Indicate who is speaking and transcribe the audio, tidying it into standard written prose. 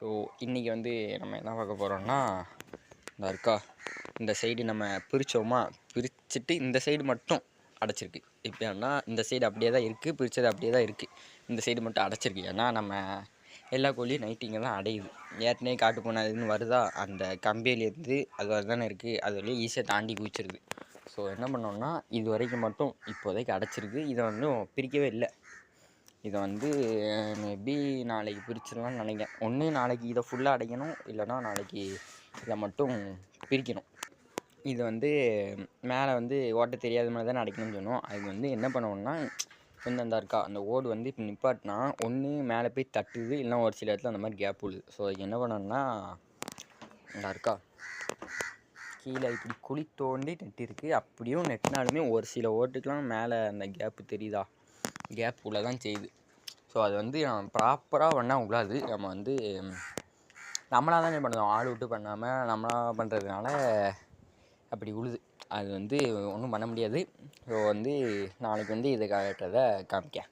Speaker 1: So இன்றைக்கி வந்து நம்ம என்ன பார்க்க போகிறோம்னா, இந்த இருக்கா இந்த சைடு நம்ம பிரித்தோமா, பிரிச்சுட்டு இந்த சைடு மட்டும் அடைச்சிருக்கு. எப்படின்னா இந்த சைடு அப்படியே தான் இருக்குது, பிரித்தது அப்படியே தான் இருக்குது. இந்த சைடு மட்டும் அடைச்சிருக்கு. ஏன்னா நம்ம எல்லா கோழியும் நைட்டு இங்கே தான் அடையுது. ஏற்கனவே காட்டு போனதுன்னு வருதா, அந்த கம்பியிலேருந்து அது வரை தானே இருக்குது, அது வழியே ஈஸியாக தாண்டி குதிச்சிருது. ஸோ என்ன பண்ணோம்னா, இது வரைக்கும் மட்டும் இப்போதைக்கு அடைச்சிருக்கு. இதை வந்து பிரிக்கவே இல்லை. இதை வந்து மேபி நாளைக்கு பிரிச்சிடலாம்னு நினைக்கிறேன். ஒன்று நாளைக்கு இதை ஃபுல்லாக அடைக்கணும், இல்லைனா நாளைக்கு இதை மட்டும் பிரிக்கணும். இது வந்து மேலே வந்து ஓட்ட தெரியாத மாதிரி தானே அடைக்கணும்னு சொன்னோம். அதுக்கு வந்து என்ன பண்ணணும்னா, இந்த இருக்கா அந்த ஓடு வந்து இப்போ நிப்பாட்டினா ஒன்று மேலே போய் தட்டுது, இல்லைனா ஒரு சில இடத்துல அந்த மாதிரி கேப் விழுது. ஸோ அதுக்கு என்ன பண்ணணும்னா, இந்த இருக்கா கீழே இப்படி குழி தோண்டி நெட்டிருக்கு. அப்படியும் நெட்டினாலுமே ஒரு சில ஓட்டுக்கெலாம் மேலே அந்த கேப்பு தெரியுதா, கேப் உள்ள தான் செய்யுது. ஸோ அது வந்து ப்ராப்பராக பண்ணால் உள்ளாது. நம்ம வந்து நம்மளாக தானே பண்ணுறோம், ஆள் விட்டு பண்ணாமல் நம்மளாக பண்ணுறதுனால அப்படி உழுது. அது வந்து ஒன்றும் பண்ண முடியாது. ஸோ வந்து நாளைக்கு வந்து இதை காட்டுறதை காமிக்க